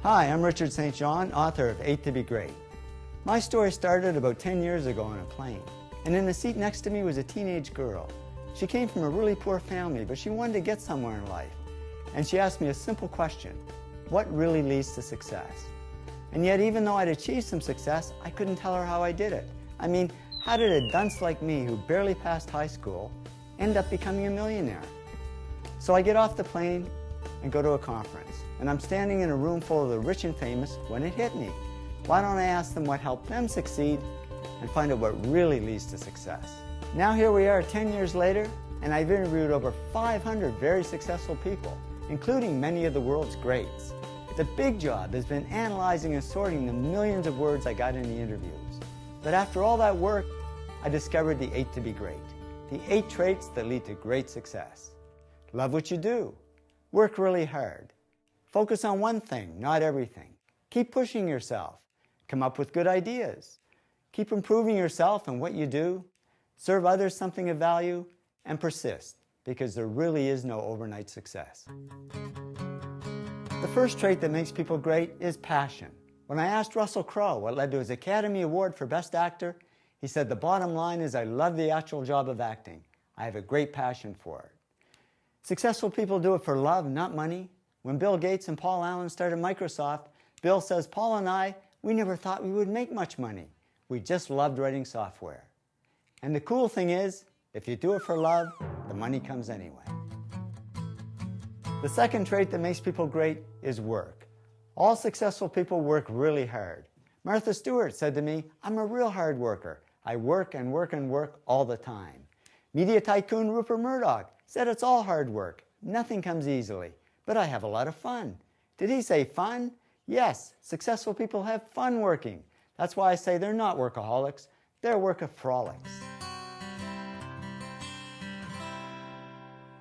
Hi, I'm Richard St. John, author of 8 to be Great. My story started about 10 years ago on a plane, and in the seat next to me was a teenage girl. She came from a really poor family, but she wanted to get somewhere in life. And she asked me a simple question: what really leads to success? And yet, even though I'd achieved some success, I couldn't tell her how I did it. I mean, how did a dunce like me, who barely passed high school, end up becoming a millionaire? So I get off the plane and go to a conference, and I'm standing in a room full of the rich and famous when it hit me. Why don't I ask them what helped them succeed and find out what really leads to success? Now here we are 10 years later, and I've interviewed over 500 very successful people, including many of the world's greats. The big job has been analyzing and sorting the millions of words I got in the interviews. But after all that work, I discovered the 8 to be Great, the 8 traits that lead to great success. Love what you do. Work really hard. Focus on one thing, not everything. Keep pushing yourself. Come up with good ideas. Keep improving yourself and what you do. Serve others something of value, and persist, because there really is no overnight success. The first trait that makes people great is passion. When I asked Russell Crowe what led to his Academy Award for Best Actor, he said, "The bottom line is I love the actual job of acting. I have a great passion for it." Successful people do it for love, not money. When Bill Gates and Paul Allen started Microsoft, Bill says, "Paul and I, we never thought we would make much money. We just loved writing software." And the cool thing is, if you do it for love, the money comes anyway. The second trait that makes people great is work. All successful people work really hard. Martha Stewart said to me, "I'm a real hard worker. I work and work and work all the time." Media tycoon Rupert Murdoch said it's all hard work. Nothing comes easily, but I have a lot of fun. Did he say fun? Yes, successful people have fun working. That's why I say they're not workaholics, they're workaholics.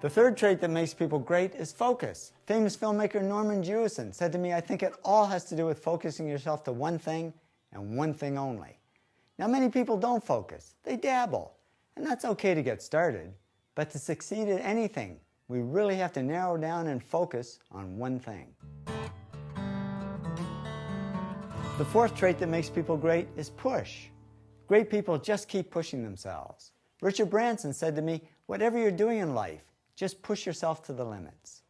The third trait that makes people great is focus. Famous filmmaker Norman Jewison said to me, "I think it all has to do with focusing yourself to one thing and one thing only." Now, many people don't focus. They dabble. And that's okay to get started. But to succeed at anything, we really have to narrow down and focus on one thing. The fourth trait that makes people great is push. Great people just keep pushing themselves. Richard Branson said to me, "Whatever you're doing in life, just push yourself to the limits."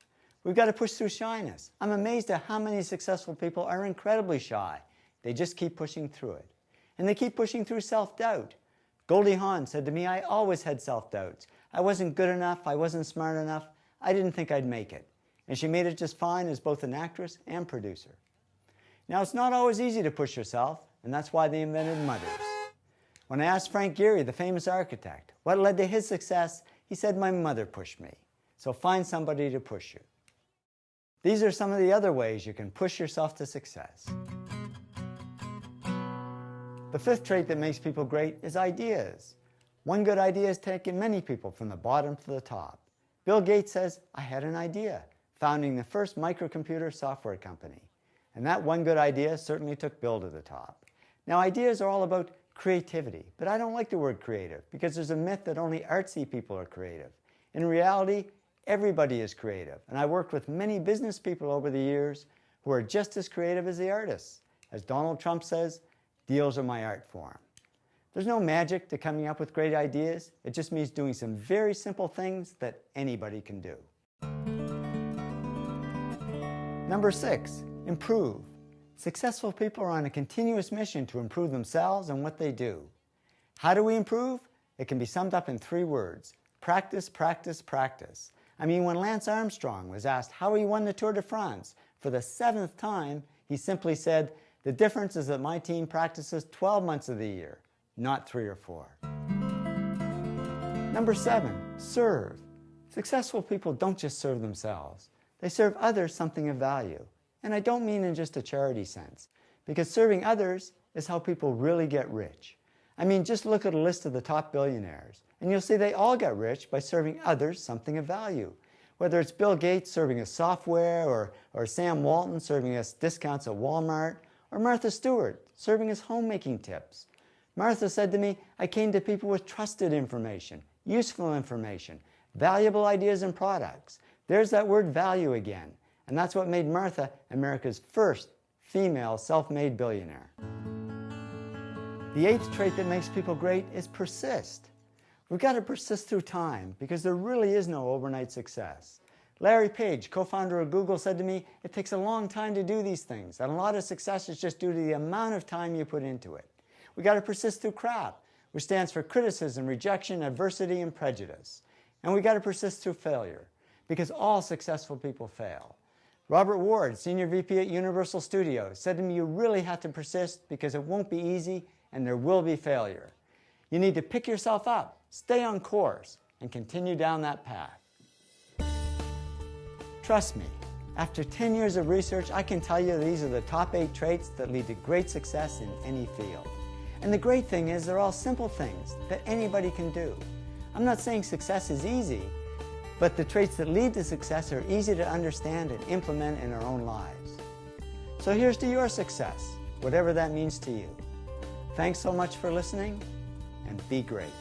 We've got to push through shyness. I'm amazed at how many successful people are incredibly shy. They just keep pushing through it. And they keep pushing through self-doubt. Goldie Hawn said to me, "I always had self-doubts. I wasn't good enough, I wasn't smart enough, I didn't think I'd make it." And she made it just fine as both an actress and producer. Now, it's not always easy to push yourself, and that's why they invented mothers. When I asked Frank Gehry, the famous architect, what led to his success, he said, "My mother pushed me." So find somebody to push you. These are some of the other ways you can push yourself to success. The fifth trait that makes people great is ideas. One good idea has taken many people from the bottom to the top. Bill Gates says, "I had an idea," founding the first microcomputer software company. And that one good idea certainly took Bill to the top. Now, ideas are all about creativity, but I don't like the word creative because there's a myth that only artsy people are creative. In reality, everybody is creative, and I worked with many business people over the years who are just as creative as the artists. As Donald Trump says, "Deals are my art form." There's no magic to coming up with great ideas. It just means doing some very simple things that anybody can do. Number 6, improve. Successful people are on a continuous mission to improve themselves and what they do. How do we improve? It can be summed up in 3 words: practice, practice, practice. I mean, when Lance Armstrong was asked how he won the Tour de France for the 7th time, he simply said, "The difference is that my team practices 12 months of the year, not 3 or 4. Number 7, serve. Successful people don't just serve themselves. They serve others something of value. And I don't mean in just a charity sense, because serving others is how people really get rich. I mean, just look at a list of the top billionaires, and you'll see they all got rich by serving others something of value. Whether it's Bill Gates serving us software, or Sam Walton serving us discounts at Walmart, or Martha Stewart serving us homemaking tips. Martha said to me, "I came to people with trusted information, useful information, valuable ideas and products." There's that word value again. And that's what made Martha America's first female self-made billionaire. The 8th trait that makes people great is persist. We've got to persist through time because there really is no overnight success. Larry Page, co-founder of Google, said to me, it takes a long time to do these things, and a lot of success is just due to the amount of time you put into it. We've got to persist through CRAP, which stands for criticism, rejection, adversity, and prejudice. And we've got to persist through failure, because all successful people fail. Robert Ward, Senior VP at Universal Studios, said to me, you really have to persist because it won't be easy and there will be failure. You need to pick yourself up, stay on course, and continue down that path. Trust me, after 10 years of research, I can tell you these are the top 8 traits that lead to great success in any field. And the great thing is they're all simple things that anybody can do. I'm not saying success is easy, but the traits that lead to success are easy to understand and implement in our own lives. So here's to your success, whatever that means to you. Thanks so much for listening, and be great.